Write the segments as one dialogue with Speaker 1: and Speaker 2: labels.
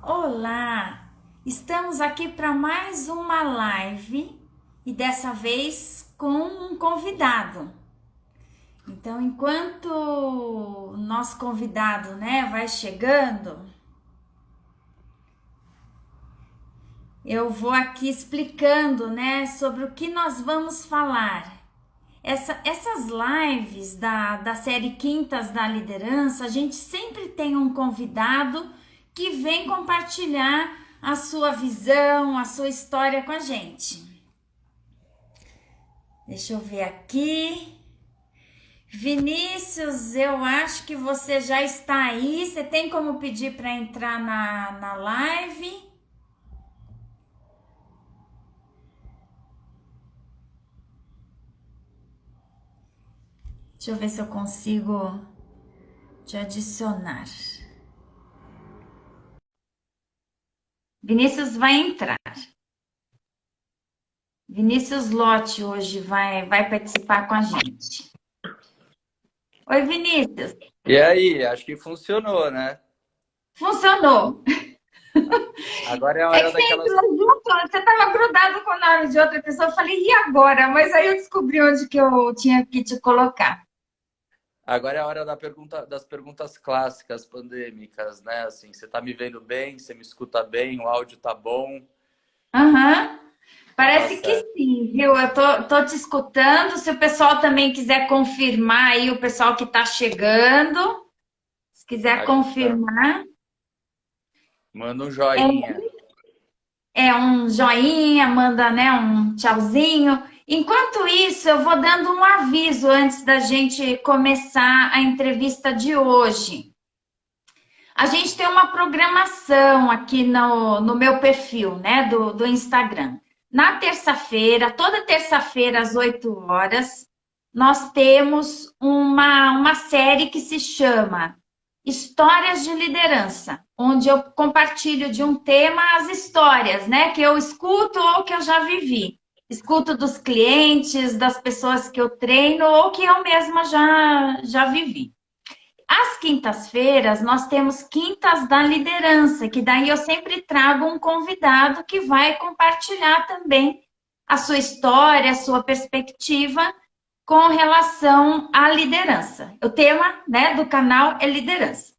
Speaker 1: Olá! Estamos aqui para mais uma live e dessa vez com um convidado. Então, enquanto o nosso convidado, vai chegando, eu vou aqui explicando, sobre o que nós vamos falar. Essas lives da série Quintas da Liderança, a gente sempre tem um convidado que vem compartilhar a sua visão, a sua história com a gente. Deixa eu ver aqui. Vinícius, eu acho que você já está aí. Você tem como pedir para entrar na live? Deixa eu ver se eu consigo te adicionar. Vinícius vai entrar. Vinícius Lotti hoje vai participar com a gente. Oi, Vinícius.
Speaker 2: E aí, acho que funcionou, né?
Speaker 1: Funcionou.
Speaker 2: Agora é a
Speaker 1: É
Speaker 2: hora
Speaker 1: que você
Speaker 2: daquelas.
Speaker 1: entrou junto, você estava grudado com o nome de outra pessoa. Eu falei, e agora? Mas aí eu descobri onde que eu tinha que te colocar.
Speaker 2: Agora é a hora das perguntas clássicas pandêmicas, né? Assim, você tá me vendo bem, você me escuta bem, o áudio tá bom,
Speaker 1: Aham.
Speaker 2: tá
Speaker 1: Parece que
Speaker 2: certo.
Speaker 1: sim, viu? Eu tô te escutando. Se o pessoal também quiser confirmar aí, o pessoal que está chegando, se quiser
Speaker 2: Acho que tá.
Speaker 1: confirmar,
Speaker 2: Manda um
Speaker 1: é,
Speaker 2: joinha.
Speaker 1: é um joinha, manda, um tchauzinho. Enquanto isso, eu vou dando um aviso antes da gente começar a entrevista de hoje. A gente tem uma programação aqui no meu perfil, do Instagram. Na terça-feira, toda terça-feira, às 8 horas, nós temos uma série que se chama Histórias de Liderança, onde eu compartilho de um tema as histórias, que eu escuto ou que eu já vivi. Escuto dos clientes, das pessoas que eu treino ou que eu mesma já vivi. Às quintas-feiras, nós temos Quintas da Liderança, que daí eu sempre trago um convidado que vai compartilhar também a sua história, a sua perspectiva com relação à liderança. O tema, do canal é liderança.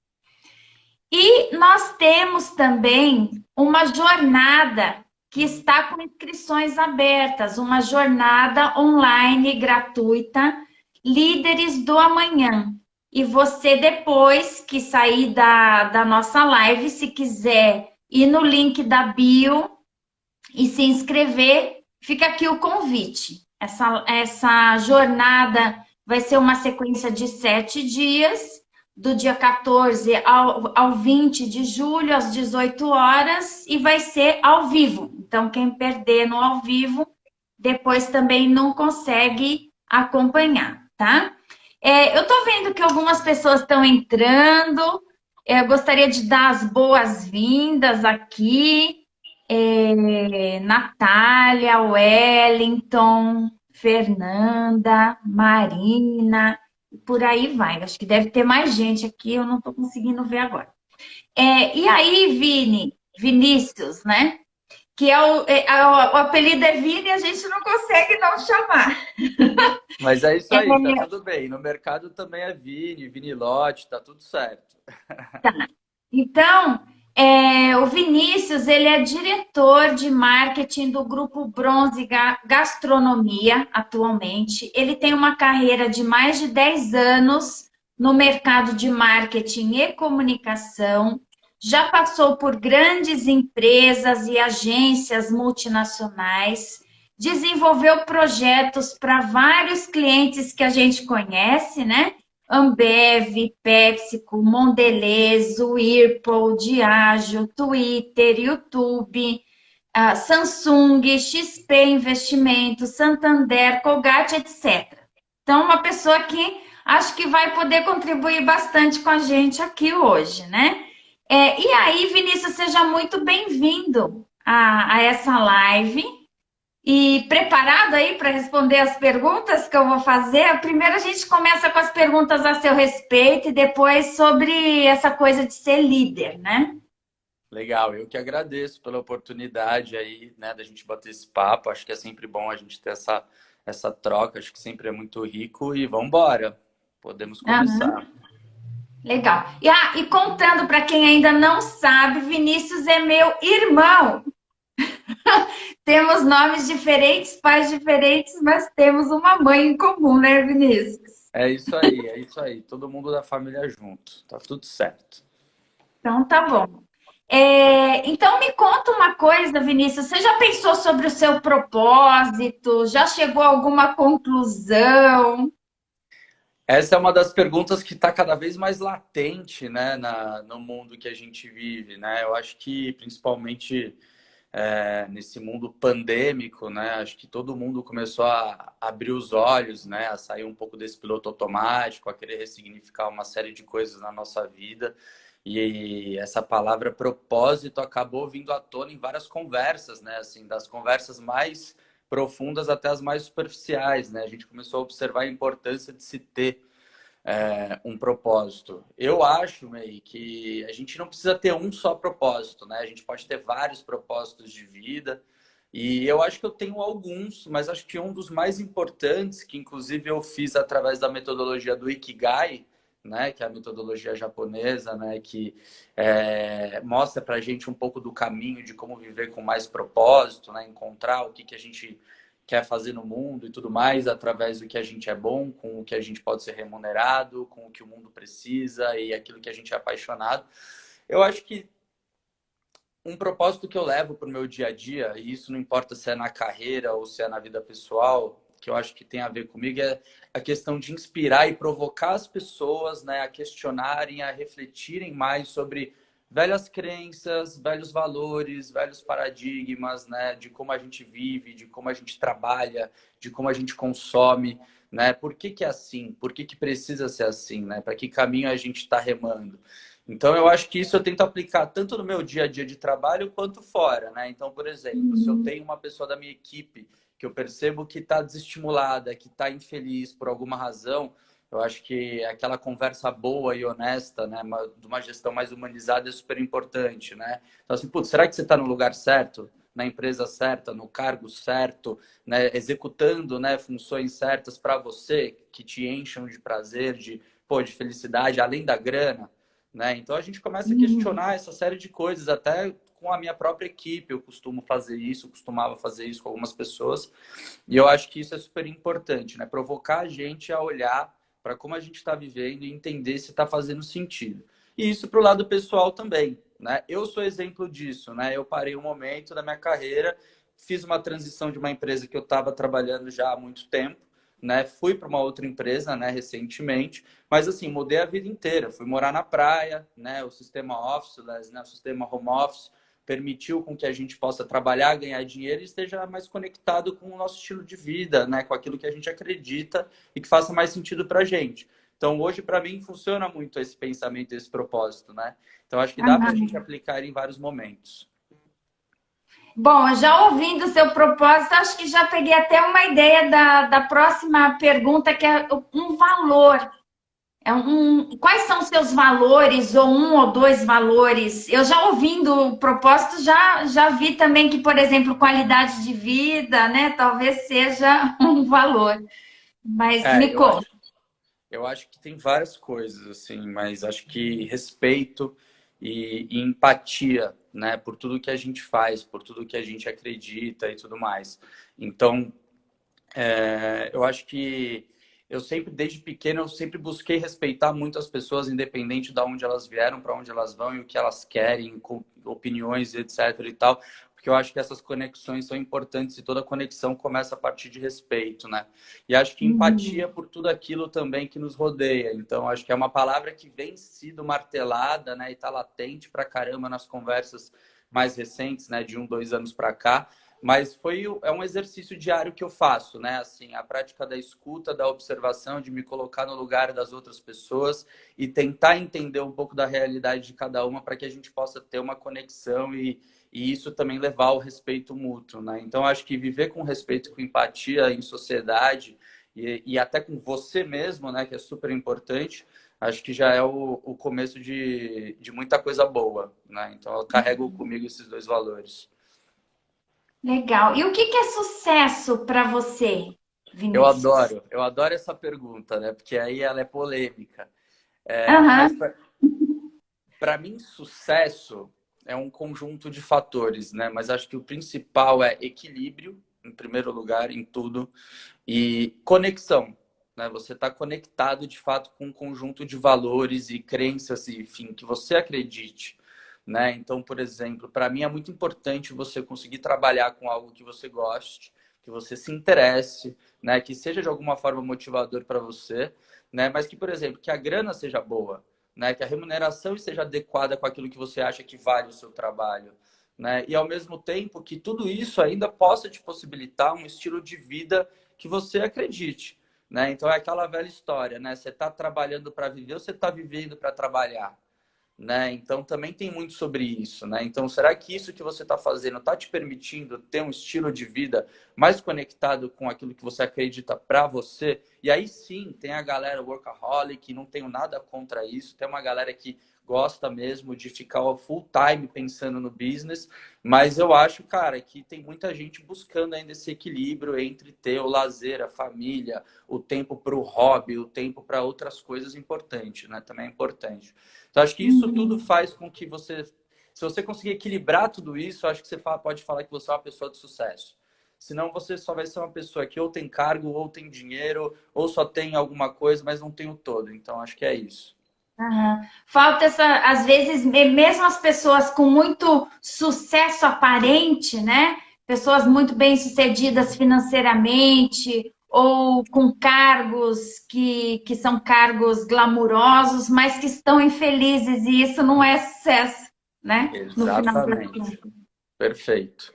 Speaker 1: E nós temos também uma jornada que está com inscrições abertas, uma jornada online gratuita, Líderes do Amanhã. E você, depois que sair da nossa live, se quiser ir no link da bio e se inscrever, fica aqui o convite. Essa jornada vai ser uma sequência de 7 dias, do dia 14 ao 20 de julho, às 18 horas, e vai ser ao vivo. Então, quem perder no ao vivo, depois também não consegue acompanhar, tá? Eu tô vendo que algumas pessoas estão entrando. Eu gostaria de dar as boas-vindas aqui. Natália, Wellington, Fernanda, Marina, e por aí vai. Acho que deve ter mais gente aqui, eu não estou conseguindo ver agora. E aí, Vinícius, né? Que o apelido é Vini, a gente não consegue não chamar.
Speaker 2: Mas é isso
Speaker 1: É,
Speaker 2: aí, tá tudo bem. No mercado também é Vini Lote, tá tudo certo.
Speaker 1: Então, o Vinícius, ele é diretor de marketing do Grupo Bronze Gastronomia, atualmente. Ele tem uma carreira de mais de 10 anos no mercado de marketing e comunicação. Já passou por grandes empresas e agências multinacionais. Desenvolveu projetos para vários clientes que a gente conhece, né? Ambev, PepsiCo, Mondelez, Whirlpool, Diageo, Twitter, YouTube, Samsung, XP Investimentos, Santander, Colgate, etc. Então, uma pessoa que acho que vai poder contribuir bastante com a gente aqui hoje, né? E aí, Vinícius, seja muito bem-vindo a essa live. E preparado aí para responder as perguntas que eu vou fazer? Primeiro a gente começa com as perguntas a seu respeito e depois sobre essa coisa de ser líder, né?
Speaker 2: Legal, eu que agradeço pela oportunidade aí, né, da gente bater esse papo. Acho que é sempre bom a gente ter essa troca, acho que sempre é muito rico e vamos embora. Podemos
Speaker 1: Aham,
Speaker 2: começar.
Speaker 1: legal. E contando para quem ainda não sabe, Vinícius é meu irmão. Temos nomes diferentes, pais diferentes, mas temos uma mãe em comum, né, Vinícius?
Speaker 2: É isso aí, é isso aí. Todo mundo da família junto. Tá tudo certo.
Speaker 1: Então tá bom. Então me conta uma coisa, Vinícius. Você já pensou sobre o seu propósito? Já chegou a alguma conclusão?
Speaker 2: Essa é uma das perguntas que está cada vez mais latente, né, no mundo que a gente vive, né? Eu acho que principalmente nesse mundo pandêmico, né? Acho que todo mundo começou a abrir os olhos, né? A sair um pouco desse piloto automático, a querer ressignificar uma série de coisas na nossa vida. E essa palavra propósito acabou vindo à tona em várias conversas, né? Assim, das conversas mais profundas até as mais superficiais, né? A gente começou a observar a importância de se ter um propósito. Eu acho, May, que a gente não precisa ter um só propósito, né? A gente pode ter vários propósitos de vida. E eu acho que eu tenho alguns, mas acho que um dos mais importantes, que inclusive eu fiz através da metodologia do Ikigai, né, que é a metodologia japonesa, né, que mostra para a gente um pouco do caminho de como viver com mais propósito, né, encontrar o que, que a gente quer fazer no mundo e tudo mais, através do que a gente é bom, com o que a gente pode ser remunerado, com o que o mundo precisa e aquilo que a gente é apaixonado. Eu acho que um propósito que eu levo para o meu dia a dia, e isso não importa se é na carreira ou se é na vida pessoal, que eu acho que tem a ver comigo, é a questão de inspirar e provocar as pessoas, né, a questionarem, a refletirem mais sobre velhas crenças, velhos valores, velhos paradigmas, né, de como a gente vive, de como a gente trabalha, de como a gente consome, né? Por que que é assim? Por que que precisa ser assim, né? Para que caminho a gente está remando? Então, eu acho que isso eu tento aplicar tanto no meu dia a dia de trabalho quanto fora, né? Então, por exemplo, se eu tenho uma pessoa da minha equipe que eu percebo que está desestimulada, que está infeliz por alguma razão, eu acho que aquela conversa boa e honesta, né, de uma gestão mais humanizada é super importante, né? Então, assim, putz, será que você está no lugar certo? Na empresa certa, no cargo certo, né, executando, né, funções certas para você, que te encham de prazer, de felicidade, além da grana, né? Então a gente começa a questionar essa série de coisas, até com a minha própria equipe. Eu costumo fazer isso, costumava fazer isso com algumas pessoas, e eu acho que isso é super importante, né? Provocar a gente a olhar para como a gente está vivendo e entender se está fazendo sentido. E isso para o lado pessoal também, né? Eu sou exemplo disso, né? Eu parei um momento da minha carreira, fiz uma transição de uma empresa que eu estava trabalhando já há muito tempo, né? Fui para uma outra empresa, né, recentemente, mas assim, mudei a vida inteira. Fui morar na praia, né? O sistema office, né, o sistema home office permitiu com que a gente possa trabalhar, ganhar dinheiro e esteja mais conectado com o nosso estilo de vida, né, com aquilo que a gente acredita e que faça mais sentido para a gente. Então, hoje, para mim, funciona muito esse pensamento, esse propósito, né? Então, acho que dá para a gente aplicar em vários momentos.
Speaker 1: Bom, já ouvindo o seu propósito, acho que já peguei até uma ideia da próxima pergunta, que é um valor. Quais são os seus valores, ou um ou dois valores? Eu já ouvindo o propósito, já vi também que, por exemplo, qualidade de vida, né? Talvez seja um valor. Mas
Speaker 2: É,
Speaker 1: me conta.
Speaker 2: eu acho que tem várias coisas, assim, mas acho que respeito e empatia, né, por tudo que a gente faz, por tudo que a gente acredita e tudo mais. Então, eu acho que eu sempre, desde pequeno, eu sempre busquei respeitar muito as pessoas, independente de onde elas vieram, para onde elas vão e o que elas querem, com opiniões, etc. e tal, porque eu acho que essas conexões são importantes e toda conexão começa a partir de respeito, né? E acho que empatia por tudo aquilo também que nos rodeia. Então, acho que é uma palavra que vem sido martelada, né, e está latente pra caramba nas conversas mais recentes, né, de 2 anos para cá, mas é um exercício diário que eu faço, né? Assim, a prática da escuta, da observação, de me colocar no lugar das outras pessoas e tentar entender um pouco da realidade de cada uma para que a gente possa ter uma conexão e isso também levar ao respeito mútuo, né? Então, acho que viver com respeito, com empatia em sociedade e até com você mesmo, né? Que é super importante, acho que já é o começo de muita coisa boa, né? Então eu carrego comigo esses dois valores.
Speaker 1: Legal. E o que que é sucesso para você,
Speaker 2: Eu
Speaker 1: Vinícius?
Speaker 2: adoro, eu adoro essa pergunta, né? Porque aí ela é polêmica. Mas
Speaker 1: Aham.
Speaker 2: para mim, sucesso é um conjunto de fatores, né? Mas acho que o principal é equilíbrio, em primeiro lugar, em tudo, e conexão, né? Você está conectado de fato com um conjunto de valores e crenças, e, enfim, que você acredite, né? Então, por exemplo, para mim é muito importante você conseguir trabalhar com algo que você goste, que você se interesse, né? Que seja de alguma forma motivador para você, né? Mas que, por exemplo, que a grana seja boa, né? Que a remuneração esteja adequada com aquilo que você acha que vale o seu trabalho, né? E ao mesmo tempo que tudo isso ainda possa te possibilitar um estilo de vida que você acredite, né? Então é aquela velha história, né? Você está trabalhando para viver ou você está vivendo para trabalhar? Né? Então também tem muito sobre isso, né? Então será que isso que você está fazendo está te permitindo ter um estilo de vida mais conectado com aquilo que você acredita para você? E aí sim, tem a galera workaholic, não tenho nada contra isso, tem uma galera que gosta mesmo de ficar full time pensando no business, mas eu acho, cara, que tem muita gente buscando ainda esse equilíbrio entre ter o lazer, a família, o tempo para o hobby, o tempo para outras coisas importantes, né? Também é importante. Então, acho que isso tudo
Speaker 1: Uhum.
Speaker 2: faz com que você, se você conseguir equilibrar tudo isso, acho que você pode falar que você é uma pessoa de sucesso. Senão você só vai ser uma pessoa que ou tem cargo, ou tem dinheiro, ou só tem alguma coisa, mas não tem o todo. Então, acho que é isso.
Speaker 1: Aham. Falta essa, às vezes, mesmo as pessoas com muito sucesso aparente, né? Pessoas muito bem-sucedidas financeiramente ou com cargos que são cargos glamurosos, mas que estão infelizes e isso não é sucesso, né? No final das
Speaker 2: Exatamente.
Speaker 1: contas.
Speaker 2: Perfeito.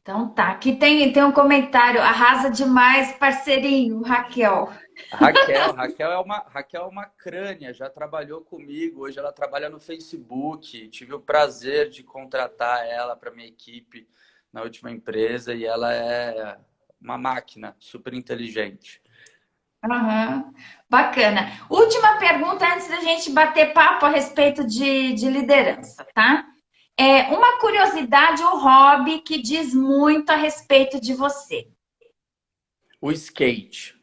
Speaker 1: Então tá, aqui tem um comentário, arrasa demais, parceirinho, Raquel.
Speaker 2: Raquel é uma crânio, já trabalhou comigo, hoje ela trabalha no Facebook. Tive o prazer de contratar ela para minha equipe na última empresa e ela é uma máquina, super inteligente.
Speaker 1: Aham. Bacana. Última pergunta antes da gente bater papo a respeito de liderança, tá? É uma curiosidade ou hobby que diz muito a respeito de você.
Speaker 2: O skate.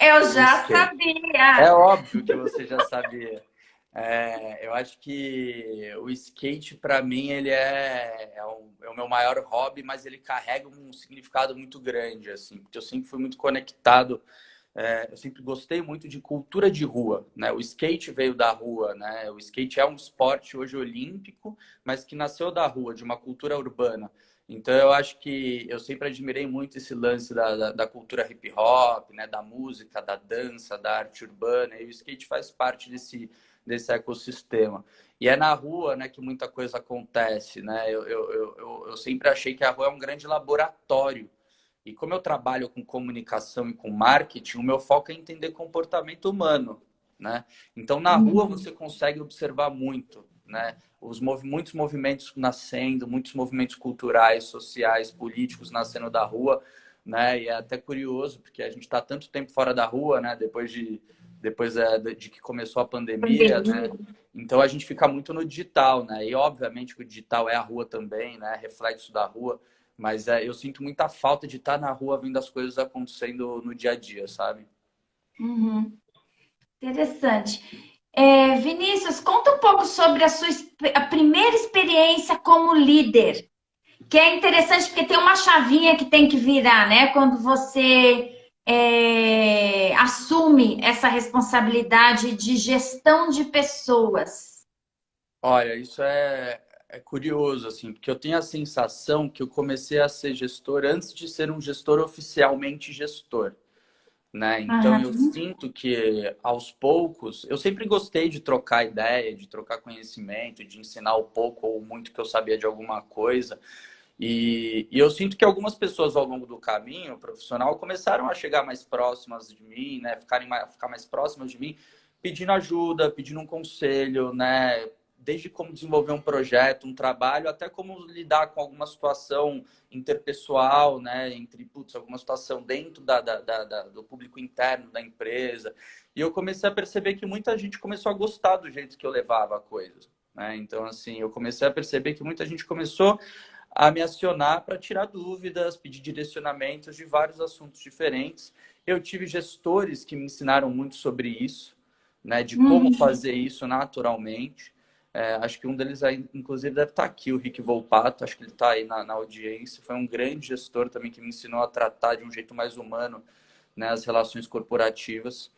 Speaker 1: Eu
Speaker 2: O
Speaker 1: já
Speaker 2: skate. É
Speaker 1: sabia.
Speaker 2: óbvio que você já sabia. Eu acho que o skate, para mim, ele é o meu maior hobby, mas ele carrega um significado muito grande, assim, porque eu sempre fui muito conectado. Eu sempre gostei muito de cultura de rua, né? O skate veio da rua, né? O skate é um esporte hoje olímpico, mas que nasceu da rua, de uma cultura urbana. Então eu acho que eu sempre admirei muito esse lance da cultura hip hop, né? Da música, da dança, da arte urbana. E o skate faz parte desse ecossistema. E é na rua, né, que muita coisa acontece, né? Eu sempre achei que a rua é um grande laboratório e como eu trabalho com comunicação e com marketing, o meu foco é entender comportamento humano, né? Então, na rua
Speaker 1: Uhum.
Speaker 2: você consegue observar muito, né? Muitos movimentos nascendo, muitos movimentos culturais, sociais, políticos nascendo da rua, né? E é até curioso, porque a gente está tanto tempo fora da rua, né? Depois de que começou a pandemia, né?
Speaker 1: Pandemia.
Speaker 2: Então a gente fica muito no digital, né? E obviamente que o digital é a rua também, né? Reflexo da rua. Mas eu sinto muita falta de estar na rua vendo as coisas acontecendo no dia a dia, sabe?
Speaker 1: Uhum. Interessante. Vinícius, conta um pouco sobre a primeira experiência como líder. Que é interessante porque tem uma chavinha que tem que virar, né? Quando você assume essa responsabilidade de gestão de pessoas.
Speaker 2: Olha, isso é curioso, assim, porque eu tenho a sensação que eu comecei a ser gestor antes de ser um gestor oficialmente gestor, né? Então eu
Speaker 1: Aham.
Speaker 2: sinto que aos poucos, eu sempre gostei de trocar ideia, de trocar conhecimento, de ensinar o pouco ou muito que eu sabia de alguma coisa. E eu sinto que algumas pessoas ao longo do caminho profissional começaram a chegar mais próximas de mim, né? Ficar mais próximas de mim, pedindo ajuda, pedindo um conselho, né? desde como desenvolver um projeto, um trabalho, até como lidar com alguma situação interpessoal, né? Entre, putz, alguma situação dentro do público interno da empresa. E eu comecei a perceber que muita gente começou a gostar do jeito que eu levava a coisa, né? Então, assim, eu comecei a perceber que muita gente começou a me acionar para tirar dúvidas, pedir direcionamentos de vários assuntos diferentes. Eu tive gestores que me ensinaram muito sobre isso, né, de como fazer isso naturalmente. Acho que um deles, aí, inclusive, deve estar aqui, o Rick Volpato, acho que ele está aí na audiência. Foi um grande gestor também que me ensinou a tratar de um jeito mais humano, né, as relações corporativas.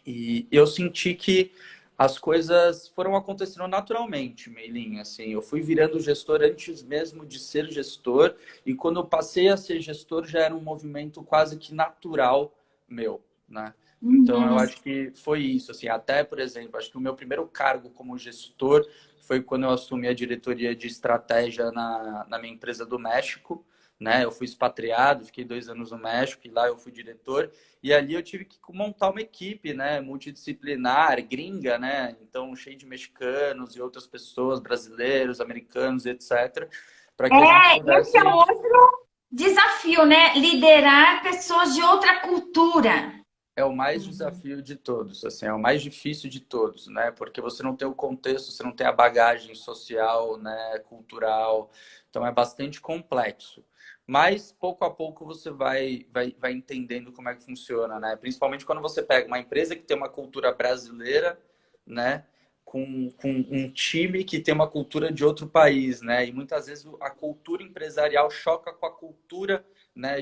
Speaker 2: E eu senti que as coisas foram acontecendo naturalmente, Meilin. Assim, eu fui virando gestor antes mesmo de ser gestor, e quando eu passei a ser gestor já era um movimento quase que natural meu, né? Então eu acho que foi isso, assim, até, por exemplo, acho que o meu primeiro cargo como gestor foi quando eu assumi a diretoria de estratégia na minha empresa do México, né? Eu fui expatriado, fiquei 2 anos no México e lá eu fui diretor. E ali eu tive que montar uma equipe, né, multidisciplinar, gringa, né? Então, cheio de mexicanos e outras pessoas, brasileiros, americanos, etc., para que a gente
Speaker 1: Esse é
Speaker 2: pudesse.
Speaker 1: outro desafio, né? Liderar pessoas de outra cultura.
Speaker 2: É o mais desafio de todos, assim, é o mais difícil de todos, né? Porque você não tem o contexto, você não tem a bagagem social, né, cultural, então é bastante complexo. Mas pouco a pouco você vai entendendo como é que funciona, né? Principalmente quando você pega uma empresa que tem uma cultura brasileira, né? Com um time que tem uma cultura de outro país, né? E muitas vezes a cultura empresarial choca com a cultura, né,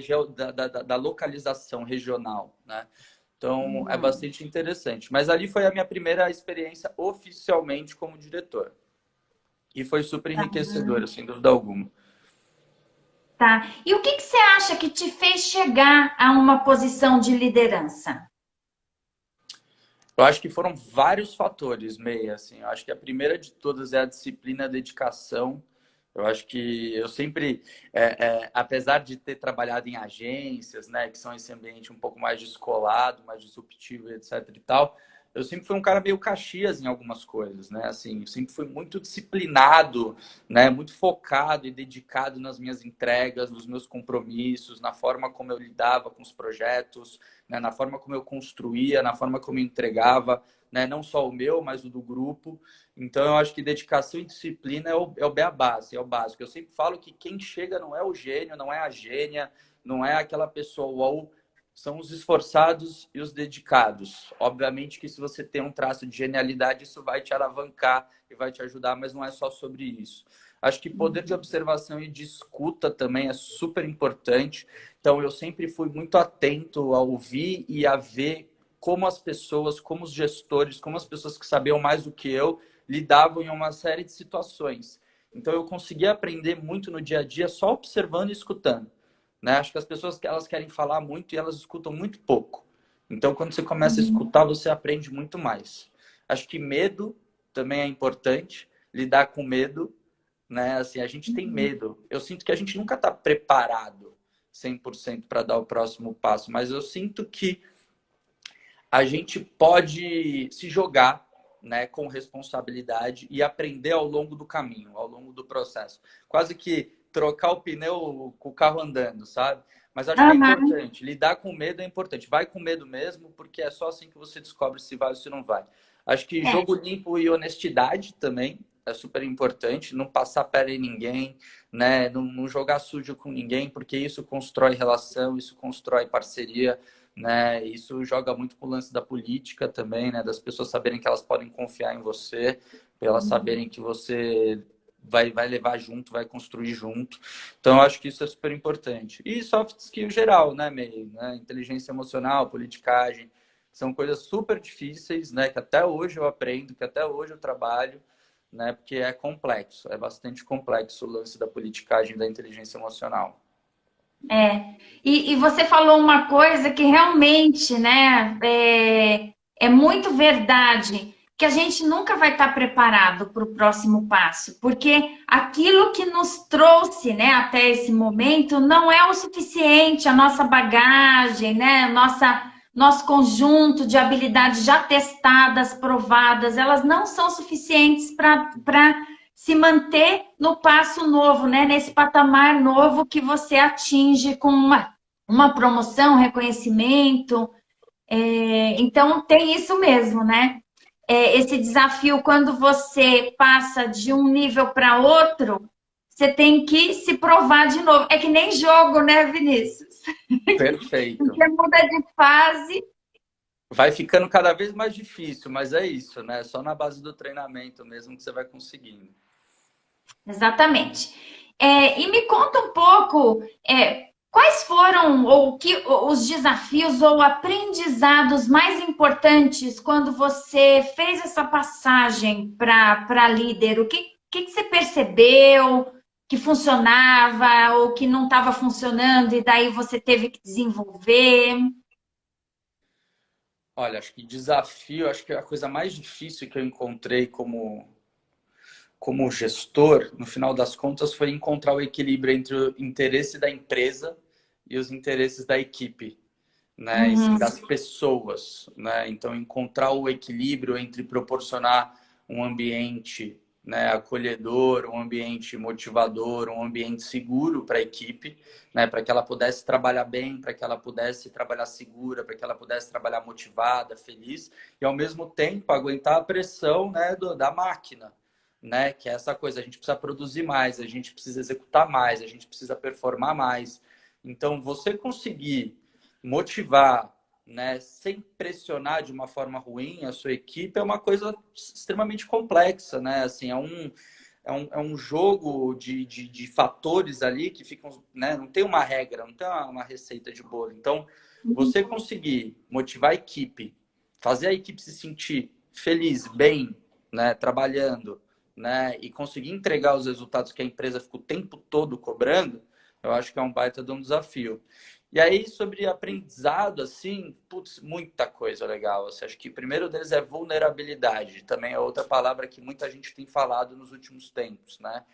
Speaker 2: da localização regional, né? Então, é bastante interessante. Mas ali foi a minha primeira experiência oficialmente como diretor. E foi super enriquecedora, sem dúvida alguma.
Speaker 1: Tá. E o que você acha que te fez chegar a uma posição de liderança?
Speaker 2: Eu acho que foram vários fatores, Meia, assim. Eu acho que a primeira de todas é a disciplina, a dedicação. Eu acho que eu sempre, apesar de ter trabalhado em agências, né, que são esse ambiente um pouco mais descolado, mais disruptivo, etc e tal, eu sempre fui um cara meio Caxias em algumas coisas, né? Assim, eu sempre fui muito disciplinado, né, muito focado e dedicado nas minhas entregas, nos meus compromissos, na forma como eu lidava com os projetos, né, na forma como eu construía, na forma como eu entregava, né, não só o meu, mas o do grupo. Então, eu acho que dedicação e disciplina é o beabá, assim, é o básico. Eu sempre falo que quem chega não é o gênio, não é a gênia, não é aquela pessoa uau, são os esforçados e os dedicados. Obviamente que se você tem um traço de genialidade, isso vai te alavancar e vai te ajudar, mas não é só sobre isso. Acho que poder de observação e de escuta também é super importante. Então, eu sempre fui muito atento a ouvir e a ver como as pessoas, como os gestores, como as pessoas que sabiam mais do que eu lidavam em uma série de situações. Então, eu conseguia aprender muito no dia a dia só observando e escutando, né? Acho que as pessoas elas querem falar muito e elas escutam muito pouco. Então, quando você começa a escutar, você aprende muito mais. Acho que medo também é importante, lidar com medo, né? Assim, a gente tem medo. Eu sinto que a gente nunca está preparado 100% para dar o próximo passo, mas eu sinto que a gente pode se jogar, né, com responsabilidade e aprender ao longo do caminho, ao longo do processo. Quase que trocar o pneu com o carro andando, sabe? Mas acho que é
Speaker 1: Uhum.
Speaker 2: importante. Lidar com medo é importante. Vai com medo mesmo, porque é só assim que você descobre se vai ou se não vai. Acho que
Speaker 1: É.
Speaker 2: jogo limpo e honestidade também é super importante. Não passar perna em ninguém, né? Não jogar sujo com ninguém, porque isso constrói relação, isso constrói parceria, né? Isso joga muito pro lance da política também, né? Das pessoas saberem que elas podem confiar em você, elas saberem que você vai levar junto, vai construir junto. Então, eu acho que isso é super importante. E soft skill geral, né, Meio? Né? Inteligência emocional, politicagem, são coisas super difíceis, né? Que até hoje eu aprendo, que até hoje eu trabalho, né? Porque é complexo, é bastante complexo o lance da politicagem, da inteligência emocional.
Speaker 1: É. E você falou uma coisa que realmente, né, é muito verdade, que a gente nunca vai estar preparado para o próximo passo, porque aquilo que nos trouxe, né, até esse momento não é o suficiente, a nossa bagagem, né, a nossa nosso conjunto de habilidades já testadas, provadas, elas não são suficientes para se manter no passo novo, né? Nesse patamar novo que você atinge com uma promoção, reconhecimento. Então, tem isso mesmo, né? Esse desafio, quando você passa de um nível para outro, você tem que se provar de novo. É que nem jogo, né, Vinícius?
Speaker 2: Perfeito.
Speaker 1: Você muda de fase.
Speaker 2: Vai ficando cada vez mais difícil, mas é isso, né? Só na base do treinamento mesmo que você vai conseguindo.
Speaker 1: Exatamente. E me conta um pouco, quais foram os desafios ou aprendizados mais importantes quando você fez essa passagem para líder? O que você percebeu que funcionava ou que não estava funcionando e daí você teve que desenvolver?
Speaker 2: Olha, acho que desafio, acho que a coisa mais difícil que eu encontrei como gestor, no final das contas, foi encontrar o equilíbrio entre o interesse da empresa e os interesses da equipe, né? E sim,
Speaker 1: Uhum,
Speaker 2: das pessoas, né? Então, encontrar o equilíbrio entre proporcionar um ambiente, né, acolhedor, um ambiente motivador, um ambiente seguro para a equipe, né, para que ela pudesse trabalhar bem, para que ela pudesse trabalhar segura, para que ela pudesse trabalhar motivada, feliz, e ao mesmo tempo aguentar a pressão, né, da máquina, né, que é essa coisa, a gente precisa produzir mais, a gente precisa executar mais, a gente precisa performar mais. Então, você conseguir motivar, né, sem pressionar de uma forma ruim a sua equipe é uma coisa extremamente complexa, né? Assim, é um jogo de fatores ali que ficam, né? Não tem uma regra, não tem uma receita de bolo. Então, você conseguir motivar a equipe, fazer a equipe se sentir feliz, bem, né, trabalhando, né, e conseguir entregar os resultados que a empresa fica o tempo todo cobrando, eu acho que é um baita de um desafio. E aí, sobre aprendizado, assim, putz, muita coisa legal. Assim, acho que o primeiro deles é vulnerabilidade. Também é outra palavra que muita gente tem falado nos últimos tempos, né?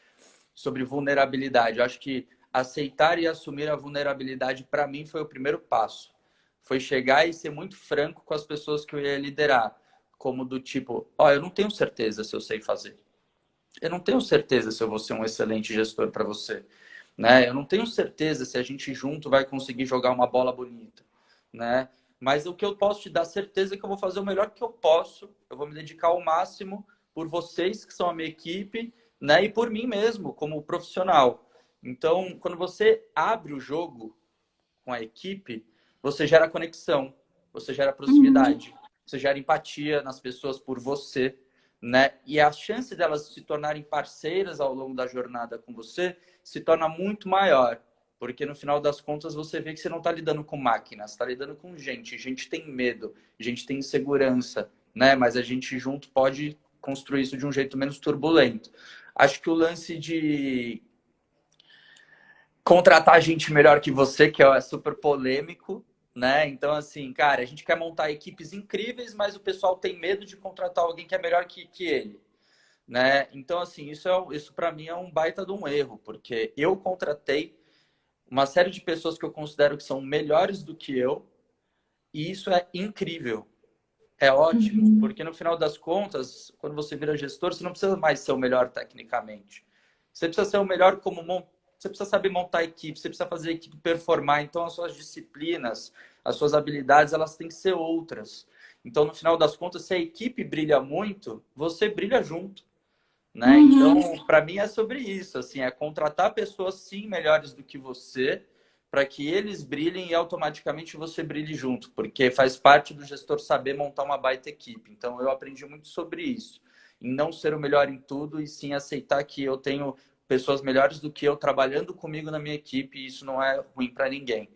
Speaker 2: Sobre vulnerabilidade. Eu acho que aceitar e assumir a vulnerabilidade, para mim, foi o primeiro passo. Foi chegar e ser muito franco com as pessoas que eu ia liderar. Como do tipo, ó, eu não tenho certeza se eu sei fazer. Eu não tenho certeza se eu vou ser um excelente gestor para você, né? Eu não tenho certeza se a gente junto vai conseguir jogar uma bola bonita, né? Mas o que eu posso te dar certeza é que eu vou fazer o melhor que eu posso. Eu vou me dedicar ao máximo por vocês que são a minha equipe, né? E por mim mesmo como profissional. Então, quando você abre o jogo com a equipe, você gera conexão, você gera
Speaker 1: uhum,
Speaker 2: proximidade, você gera empatia nas pessoas por você, né? E a chance delas se tornarem parceiras ao longo da jornada com você se torna muito maior, porque no final das contas você vê que você não está lidando com máquinas, está lidando com gente. Gente tem medo, gente tem insegurança, né? Mas a gente junto pode construir isso de um jeito menos turbulento. Acho que o lance de contratar gente melhor que você, que é super polêmico, né? Então, assim, cara, a gente quer montar equipes incríveis, mas o pessoal tem medo de contratar alguém que é melhor que ele, né? Então, assim, isso para mim é um baita de um erro, porque eu contratei uma série de pessoas que eu considero que são melhores do que eu, e isso é incrível. É ótimo,
Speaker 1: uhum,
Speaker 2: porque no final das contas, quando você vira gestor, você não precisa mais ser o melhor tecnicamente. Você precisa ser o melhor você precisa saber montar a equipe, você precisa fazer a equipe performar. Então, as suas disciplinas, as suas habilidades, elas têm que ser outras. Então, no final das contas, se a equipe brilha muito, você brilha junto, né?
Speaker 1: uhum.
Speaker 2: Então, para mim é sobre isso, assim, é contratar pessoas sim melhores do que você, para que eles brilhem e automaticamente você brilhe junto, porque faz parte do gestor saber montar uma baita equipe. Então, eu aprendi muito sobre isso, em não ser o melhor em tudo e sim aceitar que eu tenho pessoas melhores do que eu trabalhando comigo na minha equipe e isso não é ruim para ninguém.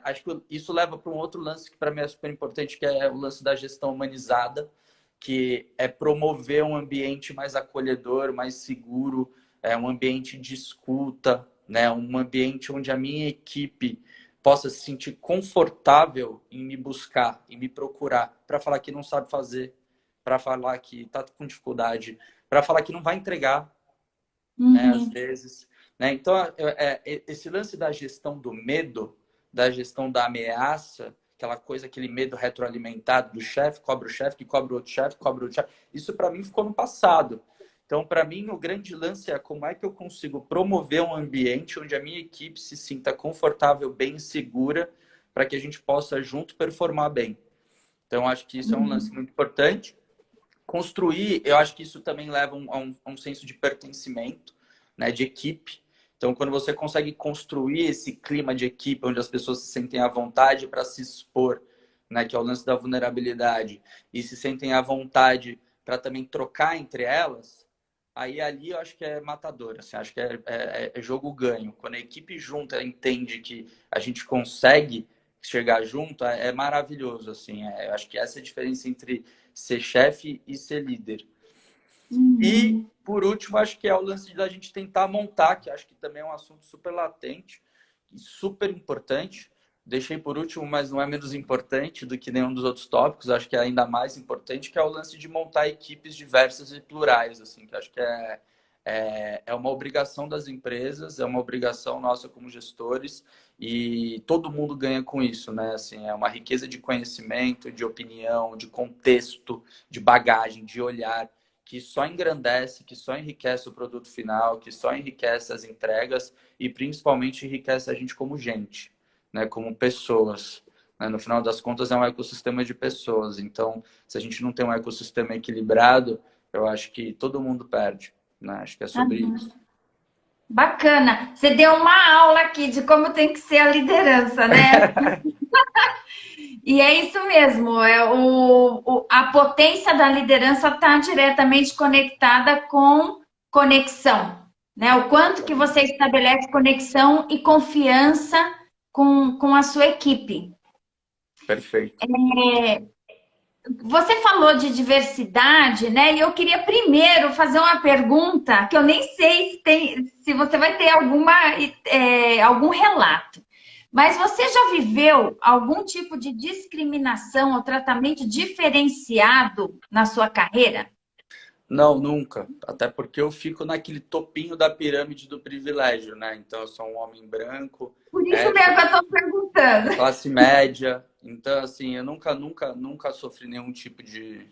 Speaker 2: Acho que isso leva para um outro lance que para mim é super importante, que é o lance da gestão humanizada, que é promover um ambiente mais acolhedor, mais seguro, um ambiente de escuta, né? Um ambiente onde a minha equipe possa se sentir confortável em me buscar, em me procurar, para falar que não sabe fazer, para falar que está com dificuldade, para falar que não vai entregar, né? Às
Speaker 1: Uhum,
Speaker 2: vezes, né? Então, esse lance da gestão do medo, da gestão da ameaça, aquela coisa, aquele medo retroalimentado do chefe, cobra o chefe, que cobra o outro chefe, cobra o outro chefe. Isso para mim ficou no passado. Então, para mim, o grande lance é como é que eu consigo promover um ambiente onde a minha equipe se sinta confortável, bem segura, para que a gente possa junto performar bem. Então, acho que isso é um lance muito importante. Construir, eu acho que isso também leva a um senso de pertencimento, né, de equipe. Então, quando você consegue construir esse clima de equipe, onde as pessoas se sentem à vontade para se expor, né, que é o lance da vulnerabilidade, e se sentem à vontade para também trocar entre elas, aí ali eu acho que é matador, assim, acho que é jogo ganho. Quando a equipe junta entende que a gente consegue chegar junto, é maravilhoso, assim. Eu acho que essa é a diferença entre ser chefe e ser líder. E, por último, acho que é o lance da gente tentar montar, que acho que também é um assunto super latente e super importante. Deixei por último, mas não é menos importante do que nenhum dos outros tópicos. Acho que é ainda mais importante, que é o lance de montar equipes diversas e plurais, assim, que acho que é uma obrigação das empresas, é uma obrigação nossa como gestores, e todo mundo ganha com isso, né? Assim, é uma riqueza de conhecimento, de opinião, de contexto, de bagagem, de olhar, que só engrandece, que só enriquece o produto final, que só enriquece as entregas e principalmente enriquece a gente como gente, né? Como pessoas. Né? No final das contas, é um ecossistema de pessoas. Então, se a gente não tem um ecossistema equilibrado, eu acho que todo mundo perde. Né? Acho que é sobre isso.
Speaker 1: Bacana. Você deu uma aula aqui de como tem que ser a liderança, né? E é isso mesmo. A potência da liderança está diretamente conectada com conexão, né? O quanto que você estabelece conexão e confiança com a sua equipe.
Speaker 2: Perfeito.
Speaker 1: Você falou de diversidade, né? E eu queria primeiro fazer uma pergunta que eu nem sei se você vai ter algum relato. Mas você já viveu algum tipo de discriminação ou tratamento diferenciado na sua carreira?
Speaker 2: Não, nunca. Até porque eu fico naquele topinho da pirâmide do privilégio, né? Então, eu sou um homem branco,
Speaker 1: Por isso mesmo que eu
Speaker 2: hétero,
Speaker 1: estou perguntando.
Speaker 2: classe média. Então, assim, eu nunca sofri nenhum tipo de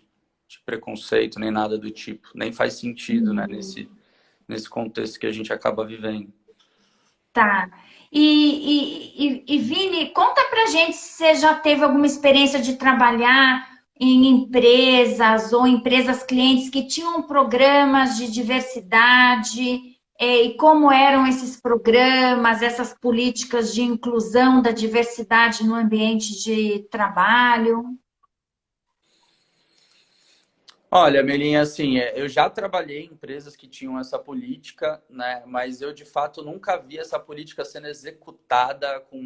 Speaker 2: preconceito, nem nada do tipo. Nem faz sentido, né? Nesse contexto que a gente acaba vivendo.
Speaker 1: Tá. Vini, conta pra gente se você já teve alguma experiência de trabalhar em empresas ou empresas clientes que tinham programas de diversidade, e como eram esses programas, essas políticas de inclusão da diversidade no ambiente de trabalho.
Speaker 2: Olha, Melinha, assim, eu já trabalhei em empresas que tinham essa política, né? Mas eu de fato nunca vi essa política sendo executada com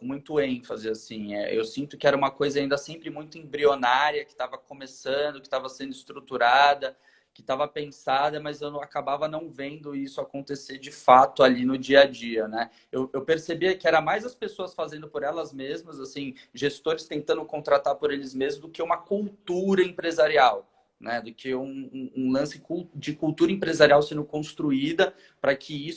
Speaker 2: muito ênfase, assim. Eu sinto que era uma coisa ainda sempre muito embrionária, que estava começando, que estava sendo estruturada, que estava pensada, mas eu acabava não vendo isso acontecer de fato ali no dia a dia, né? Eu percebia que era mais as pessoas fazendo por elas mesmas, assim, gestores tentando contratar por eles mesmos, do que uma cultura empresarial, né? Do que um lance de cultura empresarial sendo construída para que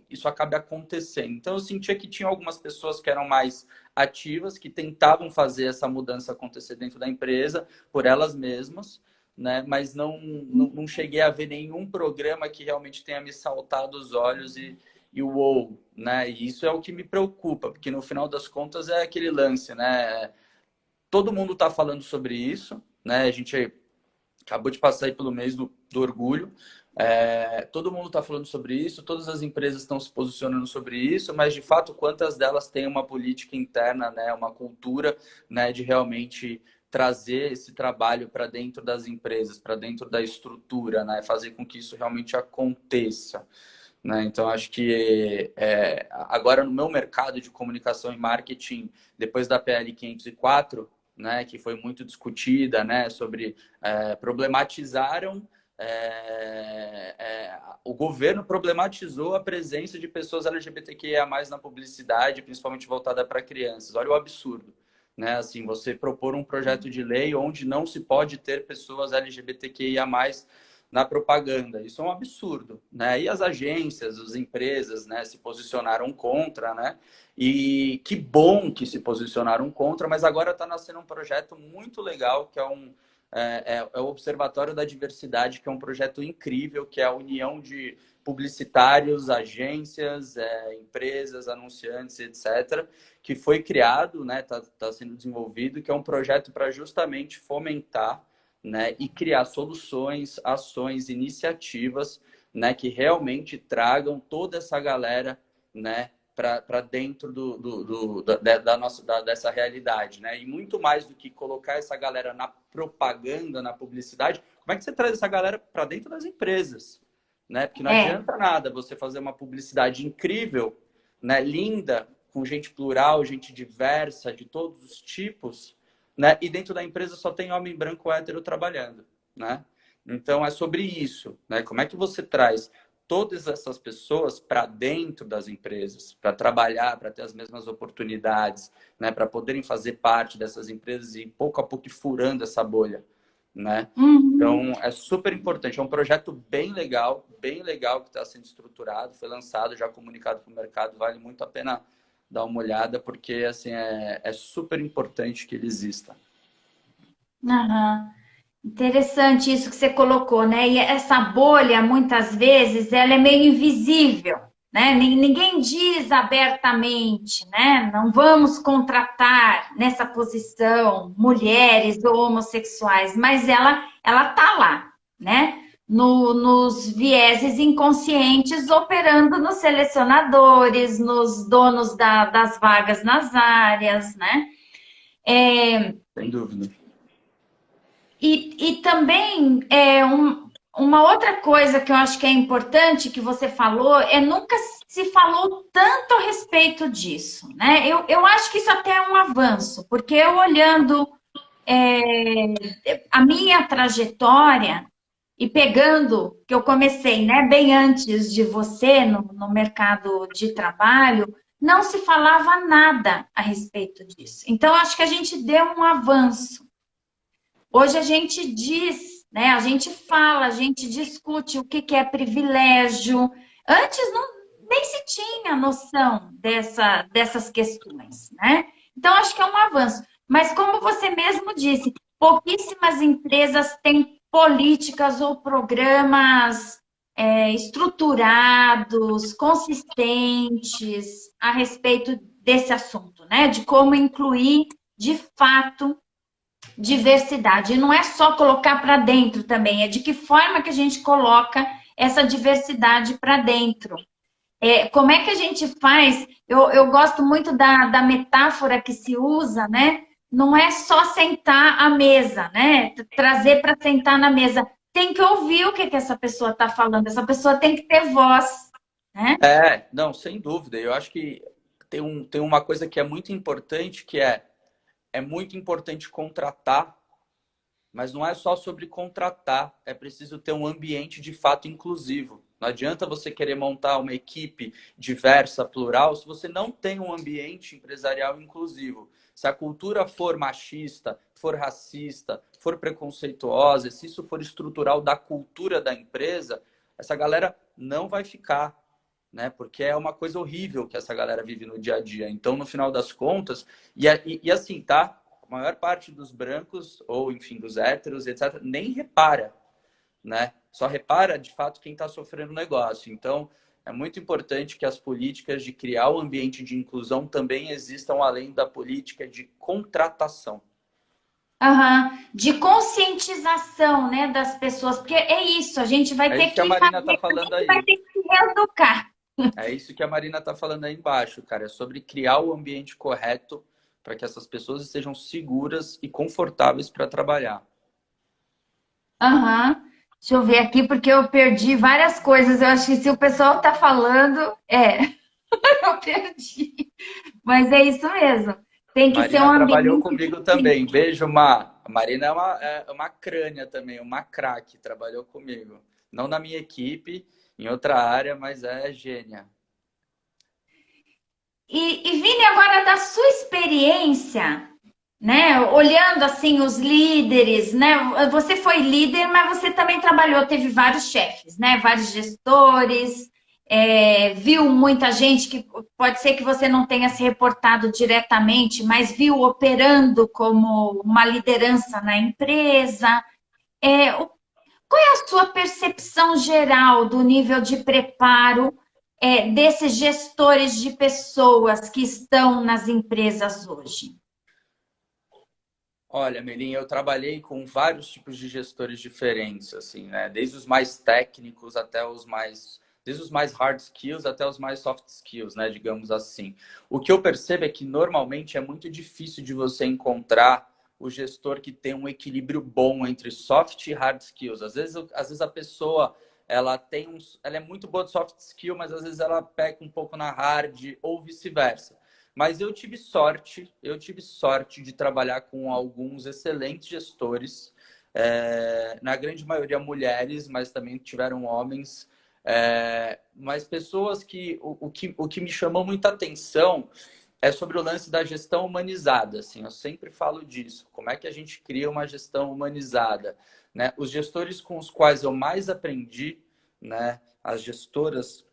Speaker 2: isso acabe acontecendo. Então eu sentia que tinha algumas pessoas que eram mais ativas, que tentavam fazer essa mudança acontecer dentro da empresa por elas mesmas, né? Mas não cheguei a ver nenhum programa que realmente tenha me saltado os olhos e uou, né? E isso é o que me preocupa, porque no final das contas é aquele lance, né? Todo mundo está falando sobre isso, né? A gente acabou de passar aí pelo mês do orgulho. Todo mundo está falando sobre isso, todas as empresas estão se posicionando sobre isso, mas de fato, quantas delas têm uma política interna, né? Uma cultura, né? De realmente trazer esse trabalho para dentro das empresas, para dentro da estrutura, né? Fazer com que isso realmente aconteça. Né? Então, acho que agora no meu mercado de comunicação e marketing, depois da PL 504, né, que foi muito discutida, né, sobre problematizaram, o governo problematizou a presença de pessoas LGBTQIA+, na publicidade, principalmente voltada para crianças. Olha o absurdo. Né? Assim, você propor um projeto de lei onde não se pode ter pessoas LGBTQIA+, na propaganda. Isso é um absurdo, né? E as agências, as empresas, né, se posicionaram contra, né? E que bom que se posicionaram contra, mas agora está nascendo um projeto muito legal, que é o Observatório da Diversidade, que é um projeto incrível, que é a união de publicitários, agências, empresas, anunciantes, etc., que foi criado, né, tá sendo desenvolvido, que é um projeto para justamente fomentar, né, e criar soluções, ações, iniciativas, né, que realmente tragam toda essa galera, né, para dentro dessa realidade, né? E muito mais do que colocar essa galera na propaganda, na publicidade, como é que você traz essa galera para dentro das empresas, né? Porque não
Speaker 1: É.
Speaker 2: adianta nada você fazer uma publicidade incrível, né, linda, com gente plural, gente diversa, de todos os tipos, né? E dentro da empresa só tem homem branco hétero trabalhando, né? Então é sobre isso, né? Como é que você traz todas essas pessoas para dentro das empresas, para trabalhar, para ter as mesmas oportunidades, né? Para poderem fazer parte dessas empresas e pouco a pouco ir furando essa bolha, né?
Speaker 1: Uhum.
Speaker 2: Então é super importante, é um projeto bem legal que está sendo estruturado, foi lançado, já comunicado para o mercado, vale muito a pena dar uma olhada, porque assim, é super importante que ele exista.
Speaker 1: Aham. Interessante isso que você colocou, né? E essa bolha, muitas vezes, ela é meio invisível, né? Ninguém diz abertamente, né? Não vamos contratar nessa posição mulheres ou homossexuais, mas ela tá lá, né? Nos vieses inconscientes operando nos selecionadores, nos donos das vagas nas áreas, né?
Speaker 2: Sem dúvida.
Speaker 1: E também uma outra coisa que eu acho que é importante que você falou é nunca se falou tanto a respeito disso, né? Eu acho que isso até é um avanço, porque eu olhando a minha trajetória e pegando que eu comecei, né, bem antes de você no mercado de trabalho, não se falava nada a respeito disso. Então, acho que a gente deu um avanço. Hoje a gente diz, né? A gente fala, a gente discute o que é privilégio. Antes nem se tinha noção dessas questões, né? Então, acho que é um avanço. Mas, como você mesmo disse, pouquíssimas empresas têm políticas ou programas estruturados, consistentes a respeito desse assunto, né? De como incluir de fato diversidade. E não é só colocar para dentro também, é de que forma que a gente coloca essa diversidade para dentro. Como é que a gente faz? Eu gosto muito da metáfora que se usa, né? Não é só sentar à mesa, né? Trazer para sentar na mesa. Tem que ouvir o que essa pessoa está falando. Essa pessoa tem que ter voz, né?
Speaker 2: Não, sem dúvida. Eu acho que tem uma coisa que é muito importante, que é muito importante contratar, mas não é só sobre contratar, é preciso ter um ambiente de fato inclusivo. Não adianta você querer montar uma equipe diversa, plural, se você não tem um ambiente empresarial inclusivo. Se a cultura for machista, for racista, for preconceituosa, se isso for estrutural da cultura da empresa, essa galera não vai ficar, né? Porque é uma coisa horrível que essa galera vive no dia a dia. Então, no final das contas, e assim, tá? A maior parte dos brancos, ou enfim, dos héteros, etc., nem repara, né? Só repara, de fato, quem está sofrendo o negócio. Então, é muito importante que as políticas de criar o ambiente de inclusão também existam além da política de contratação.
Speaker 1: Uhum. De conscientização, né, das pessoas, porque é isso, a gente vai
Speaker 2: É
Speaker 1: ter
Speaker 2: isso que a
Speaker 1: que
Speaker 2: Marina
Speaker 1: fazer,
Speaker 2: está
Speaker 1: a
Speaker 2: falando
Speaker 1: gente vai
Speaker 2: aí.
Speaker 1: ter que se reeducar.
Speaker 2: É isso que a Marina está falando aí embaixo, cara. É sobre criar o ambiente correto para que essas pessoas estejam seguras e confortáveis para trabalhar.
Speaker 1: Uhum. Deixa eu ver aqui, porque eu perdi várias coisas. Eu acho que se o pessoal está falando, eu perdi. Mas é isso mesmo. Tem que ser um
Speaker 2: Marina trabalhou
Speaker 1: ambiente
Speaker 2: comigo também. Beijo, Má. A Marina é uma crânio também, uma craque. Trabalhou comigo. Não na minha equipe, em outra área, mas é gênia.
Speaker 1: E Vini, agora da sua experiência, né? Olhando assim os líderes, né? Você foi líder, mas você também trabalhou, teve vários chefes, né? Vários gestores, viu muita gente que pode ser que você não tenha se reportado diretamente, mas viu operando como uma liderança na empresa. Qual é a sua percepção geral do nível de preparo desses gestores de pessoas que estão nas empresas hoje?
Speaker 2: Olha, Melinha, eu trabalhei com vários tipos de gestores diferentes, assim, né? Desde os mais técnicos até os mais, desde os mais hard skills até os mais soft skills, né? Digamos assim. O que eu percebo é que normalmente é muito difícil de você encontrar o gestor que tem um equilíbrio bom entre soft e hard skills. Às vezes a pessoa ela é muito boa de soft skill, mas às vezes ela peca um pouco na hard ou vice-versa. Mas eu tive sorte de trabalhar com alguns excelentes gestores, na grande maioria mulheres, mas também tiveram homens, mas pessoas o que me chamou muita atenção é sobre o lance da gestão humanizada. Assim, eu sempre falo disso. Como é que a gente cria uma gestão humanizada? Né? Os gestores com os quais eu mais aprendi, né? As gestoras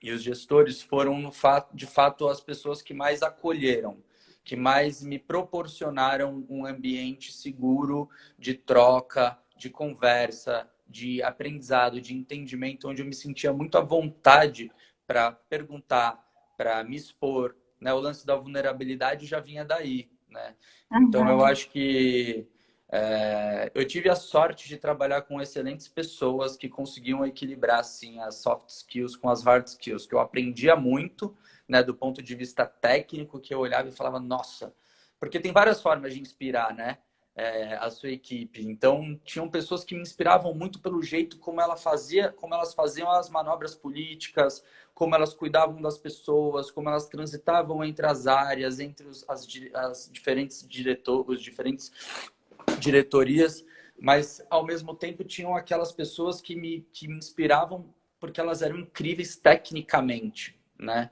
Speaker 2: e os gestores foram, de fato, as pessoas que mais acolheram, que mais me proporcionaram um ambiente seguro de troca, de conversa, de aprendizado, de entendimento, onde eu me sentia muito à vontade para perguntar, para me expor. Né? O lance da vulnerabilidade já vinha daí. Né? Então, eu
Speaker 1: Uhum.
Speaker 2: acho que eu tive a sorte de trabalhar com excelentes pessoas que conseguiam equilibrar assim as soft skills com as hard skills, que eu aprendia muito, né, do ponto de vista técnico, que eu olhava e falava, nossa, porque tem várias formas de inspirar, né, a sua equipe. Então, tinham pessoas que me inspiravam muito pelo jeito como elas faziam as manobras políticas, como elas cuidavam das pessoas, como elas transitavam entre as áreas, entre as diferentes diretores, os diferentes diretorias, mas ao mesmo tempo tinham aquelas pessoas que me inspiravam porque elas eram incríveis tecnicamente, né?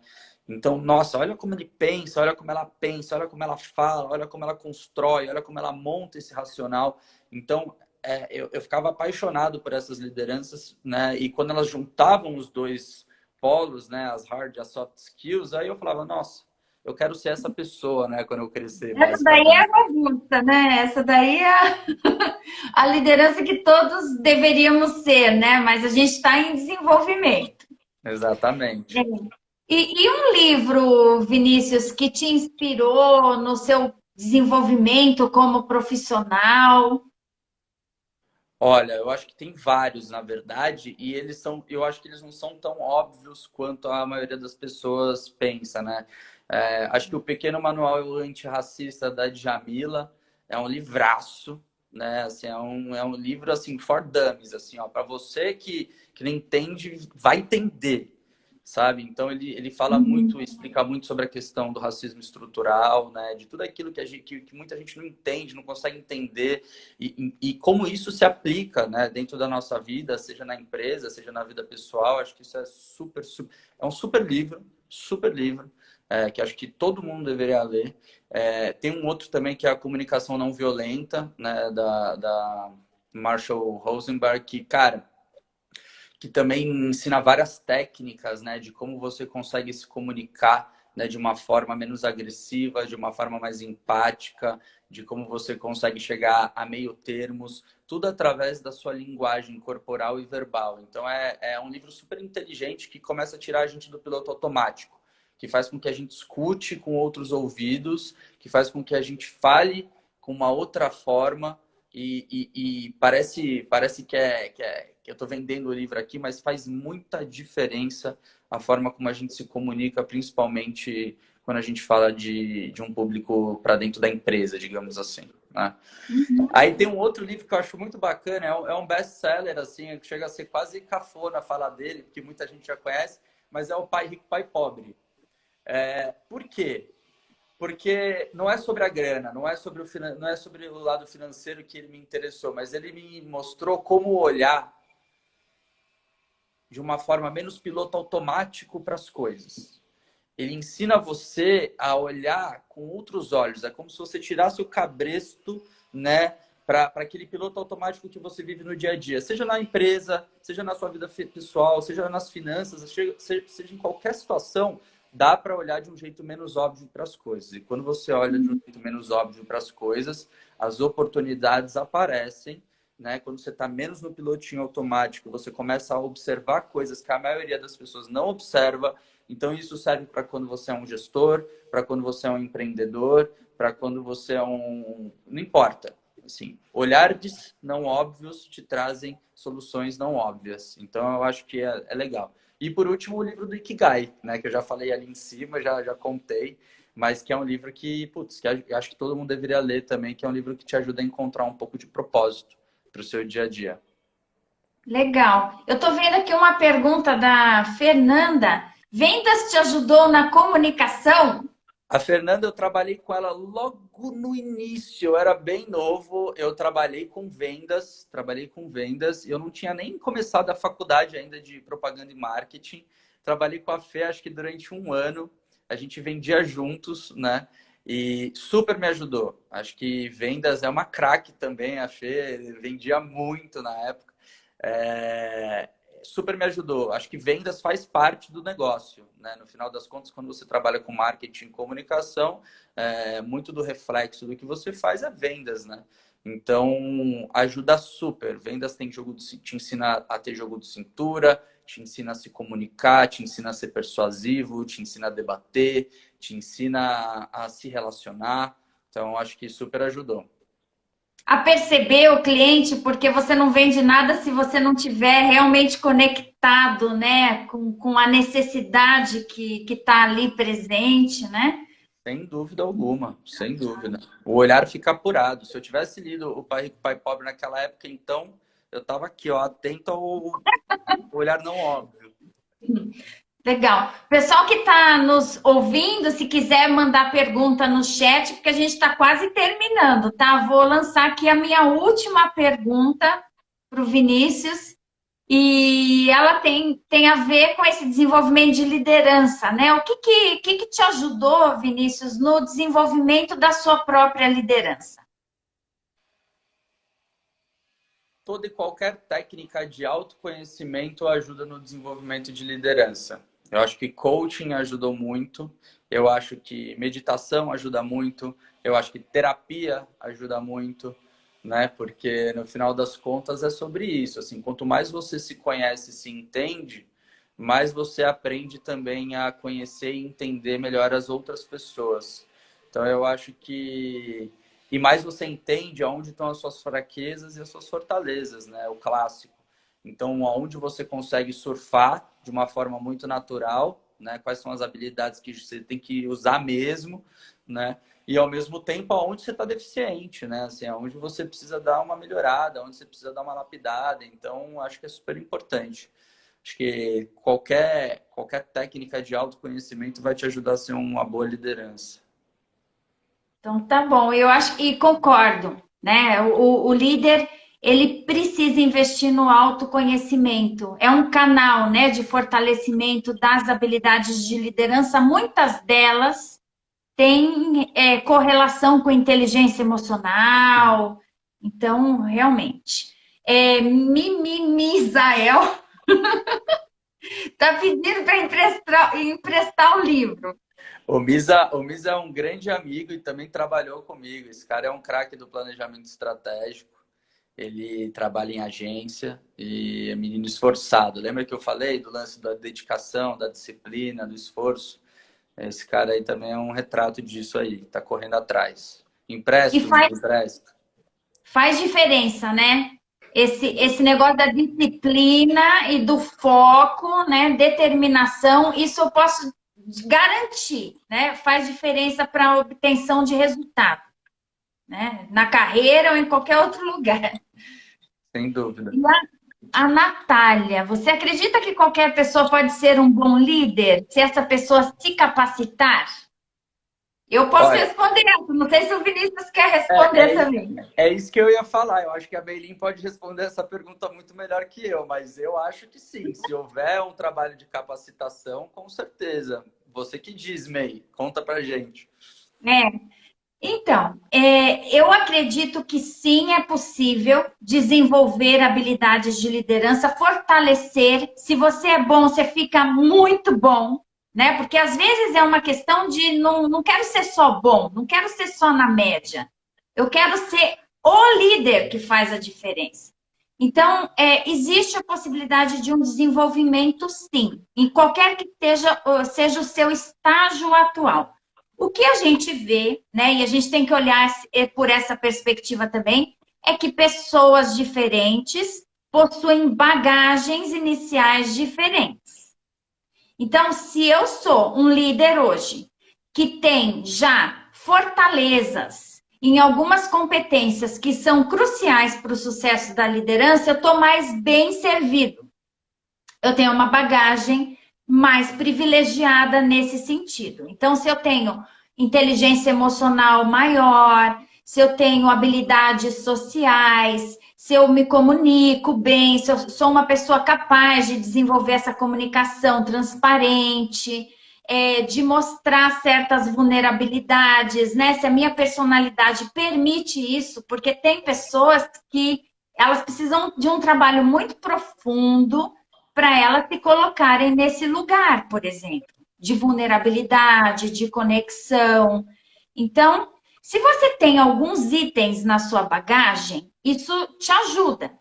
Speaker 2: Então, nossa, olha como ele pensa, olha como ela pensa, olha como ela fala, olha como ela constrói, olha como ela monta esse racional. Então, eu ficava apaixonado por essas lideranças, né? E quando elas juntavam os dois polos, né? As hard e as soft skills, aí eu falava, nossa, eu quero ser essa pessoa, né? Quando eu crescer,
Speaker 1: Essa daí é a
Speaker 2: basicamente.
Speaker 1: bagunça, né? Essa daí é a liderança que todos deveríamos ser, né? Mas a gente está em desenvolvimento.
Speaker 2: Exatamente.
Speaker 1: E um livro, Vinícius, que te inspirou no seu desenvolvimento como profissional?
Speaker 2: Olha, eu acho que tem vários, na verdade, e eu acho que eles não são tão óbvios quanto a maioria das pessoas pensa, né? Acho que o Pequeno Manual Antirracista da Djamila é um livraço, né? Assim, é um livro assim for dummies, assim, ó, para você que não entende, vai entender, sabe? Então ele fala
Speaker 1: Uhum.
Speaker 2: muito, explica muito sobre a questão do racismo estrutural, né? De tudo aquilo que muita gente não entende, não consegue entender e como isso se aplica, né? Dentro da nossa vida, seja na empresa, seja na vida pessoal. Acho que isso é é um super livro, que acho que todo mundo deveria ler. Tem um outro também que é a Comunicação Não Violenta, né? Da Marshall Rosenberg, que, cara, que também ensina várias técnicas, né, de como você consegue se comunicar, né, de uma forma menos agressiva, de uma forma mais empática, de como você consegue chegar a meio termos, tudo através da sua linguagem corporal e verbal. Então é um livro super inteligente que começa a tirar a gente do piloto automático, que faz com que a gente escute com outros ouvidos, que faz com que a gente fale com uma outra forma e parece que eu estou vendendo o livro aqui, mas faz muita diferença a forma como a gente se comunica, principalmente quando a gente fala de um público para dentro da empresa, digamos assim. Né? Aí tem um outro livro que eu acho muito bacana, é um best-seller, assim, que chega a ser quase cafona falar dele, porque muita gente já conhece, mas é o Pai Rico, Pai Pobre. Por quê? Porque não é sobre a grana, não é sobre o lado financeiro que ele me interessou, mas ele me mostrou como olhar de uma forma menos piloto automático para as coisas. ele ensina você a olhar com outros olhos. É como se você tirasse o cabresto, né, para aquele piloto automático que você vive no dia a dia. Seja na empresa, seja na sua vida pessoal, seja nas finanças, seja em qualquer situação, dá para olhar de um jeito menos óbvio para as coisas. E quando você olha de um jeito menos óbvio para as coisas, as oportunidades aparecem, né? Quando você está menos no pilotinho automático, você começa a observar coisas que a maioria das pessoas não observa. Então, isso serve para quando você é um gestor, para quando você é um empreendedor, para quando você é um... Não importa. Assim, olhares não óbvios te trazem soluções não óbvias. Então, eu acho que é legal. E, por último, o livro do Ikigai, né? Que eu já falei ali em cima, já contei. Mas que é um livro que, putz, que eu acho que todo mundo deveria ler também, que é um livro que te ajuda a encontrar um pouco de propósito para o seu dia a dia.
Speaker 1: Legal. Eu estou vendo aqui uma pergunta da Fernanda. Vendas te ajudou na comunicação?
Speaker 2: A Fernanda, eu trabalhei com ela logo no início, eu era bem novo, eu trabalhei com vendas, eu não tinha nem começado a faculdade ainda de propaganda e marketing. Trabalhei com a Fê, acho que durante um ano, a gente vendia juntos, né? E super me ajudou. Acho que vendas é uma craque também, a Fê vendia muito na época. É, super me ajudou. Acho que vendas faz parte do negócio, né? No final das contas, quando você trabalha com marketing e comunicação, muito do reflexo do que você faz é vendas, né? Então, ajuda super. Vendas tem te ensina a ter jogo de cintura, te ensina a se comunicar, te ensina a ser persuasivo, te ensina a debater, te ensina a se relacionar. Então, acho que super ajudou.
Speaker 1: A perceber o cliente, porque você não vende nada se você não tiver realmente conectado, né, com a necessidade que está ali presente, né?
Speaker 2: Sem dúvida alguma, sem dúvida. O olhar fica apurado. Se eu tivesse lido O Pai Rico, Pai Pobre naquela época, então eu estava aqui, ó, atento ao olhar não óbvio.
Speaker 1: Legal. Pessoal que está nos ouvindo, se quiser mandar pergunta no chat, porque a gente está quase terminando, tá? Vou lançar aqui a minha última pergunta para o Vinícius. E ela tem a ver com esse desenvolvimento de liderança, né? O que te ajudou, Vinícius, no desenvolvimento da sua própria liderança?
Speaker 2: Toda e qualquer técnica de autoconhecimento ajuda no desenvolvimento de liderança. Eu acho que coaching ajudou muito, eu acho que meditação ajuda muito, eu acho que terapia ajuda muito, né? Porque no final das contas é sobre isso, assim, quanto mais você se conhece e se entende, mais você aprende também a conhecer e entender melhor as outras pessoas. Então eu acho que e mais você entende aonde estão as suas fraquezas e as suas fortalezas, né? O clássico. Então, aonde você consegue surfar de uma forma muito natural, né? Quais são as habilidades que você tem que usar mesmo, né? E ao mesmo tempo, aonde você está deficiente, né? Assim, aonde você precisa dar uma melhorada, aonde você precisa dar uma lapidada. Então, acho que é super importante. Acho que qualquer técnica de autoconhecimento vai te ajudar a ser uma boa liderança.
Speaker 1: Então, tá bom. Eu acho e concordo, né? O líder ele precisa investir no autoconhecimento. É um canal, né, de fortalecimento das habilidades de liderança. Muitas delas têm correlação com inteligência emocional. Então, realmente. Mimizael está pedindo para emprestar o livro.
Speaker 2: O Misa é um grande amigo e também trabalhou comigo. Esse cara é um craque do planejamento estratégico. Ele trabalha em agência e é menino esforçado. Lembra que eu falei do lance da dedicação, da disciplina, do esforço? Esse cara aí também é um retrato disso aí. Tá correndo atrás.
Speaker 1: E
Speaker 2: Empresto,
Speaker 1: faz,
Speaker 2: empresto.
Speaker 1: faz diferença, né? Esse negócio da disciplina e do foco, né? Determinação, isso eu posso garantir, né? Faz diferença para a obtenção de resultado, né? Na carreira ou em qualquer outro lugar.
Speaker 2: Sem dúvida.
Speaker 1: E a Natália, você acredita que qualquer pessoa pode ser um bom líder se essa pessoa se capacitar? Eu posso
Speaker 2: Olha,
Speaker 1: responder essa, não sei se o Vinícius quer
Speaker 2: é,
Speaker 1: responder
Speaker 2: é,
Speaker 1: também.
Speaker 2: é isso que eu ia falar. Eu acho que a Meilin pode responder essa pergunta muito melhor que eu, mas eu acho que sim. Se houver um trabalho de capacitação, com certeza Você que diz, May. Conta pra gente.
Speaker 1: É. Então, eu acredito que sim, é possível desenvolver habilidades de liderança, fortalecer. Se você é bom, você fica muito bom, né? Porque às vezes é uma questão de não quero ser só bom, não quero ser só na média. Eu quero ser o líder que faz a diferença. Então, existe a possibilidade de um desenvolvimento, sim, em qualquer que seja o seu estágio atual. O que a gente vê, né, e a gente tem que olhar por essa perspectiva também, é que pessoas diferentes possuem bagagens iniciais diferentes. Então, se eu sou um líder hoje que tem já fortalezas em algumas competências que são cruciais para o sucesso da liderança, eu estou mais bem servido. Eu tenho uma bagagem mais privilegiada nesse sentido. Então, se eu tenho inteligência emocional maior, se eu tenho habilidades sociais, se eu me comunico bem, se eu sou uma pessoa capaz de desenvolver essa comunicação transparente, de mostrar certas vulnerabilidades, né? Se a minha personalidade permite isso, porque tem pessoas que elas precisam de um trabalho muito profundo para elas se colocarem nesse lugar, por exemplo, de vulnerabilidade, de conexão. Então, se você tem alguns itens na sua bagagem, isso te ajuda.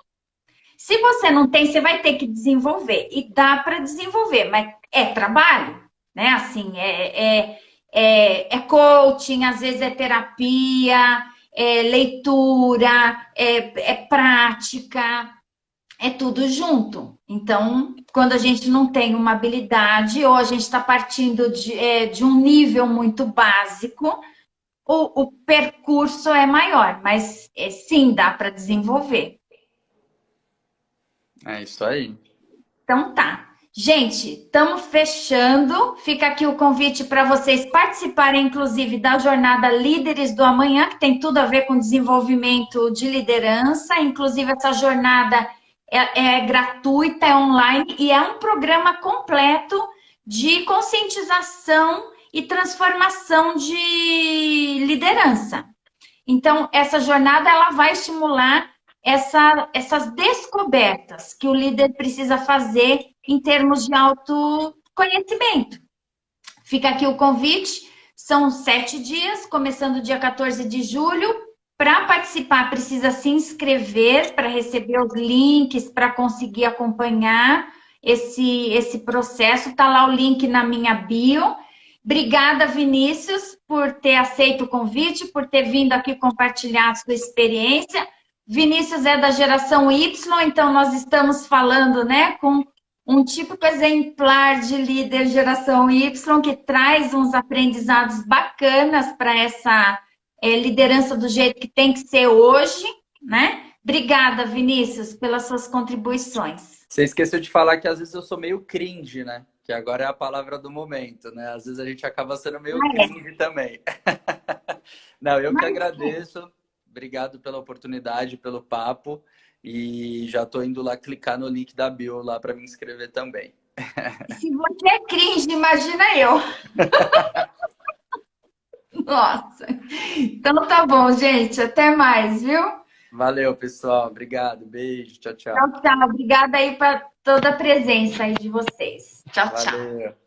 Speaker 1: Se você não tem, você vai ter que desenvolver. E dá para desenvolver, mas é trabalho, né? Assim, é coaching, às vezes é terapia, é leitura, é prática, é tudo junto. Então, quando a gente não tem uma habilidade ou a gente está partindo de um nível muito básico, o percurso é maior, mas sim, dá para desenvolver.
Speaker 2: É isso aí.
Speaker 1: Então tá. Gente, estamos fechando. Fica aqui o convite para vocês participarem, inclusive, da jornada Líderes do Amanhã, que tem tudo a ver com desenvolvimento de liderança. Inclusive, essa jornada é gratuita, é online e é um programa completo de conscientização e transformação de liderança. Então, essa jornada ela vai estimular essas descobertas que o líder precisa fazer em termos de autoconhecimento. Fica aqui o convite, são 7 dias, começando dia 14 de julho. Para participar, precisa se inscrever para receber os links, para conseguir acompanhar esse processo. Está lá o link na minha bio. Obrigada, Vinícius, por ter aceito o convite, por ter vindo aqui compartilhar a sua experiência. Vinícius é da geração Y, então nós estamos falando, né, com um típico exemplar de líder geração Y que traz uns aprendizados bacanas para essa liderança do jeito que tem que ser hoje, né? Obrigada, Vinícius, pelas suas contribuições.
Speaker 2: Você esqueceu de falar que às vezes eu sou meio cringe, né? Que agora é a palavra do momento, né? Às vezes a gente acaba sendo meio cringe também. Não, eu que agradeço. Obrigado pela oportunidade, pelo papo. E já tô indo lá clicar no link da bio lá para me inscrever também.
Speaker 1: Se você é cringe, imagina eu. Nossa. Então tá bom, gente. Até mais, viu?
Speaker 2: Valeu, pessoal. Obrigado. Beijo. Tchau, tchau.
Speaker 1: Tchau, tchau. Obrigada aí por toda a presença aí de vocês. Tchau, tchau.
Speaker 2: Valeu.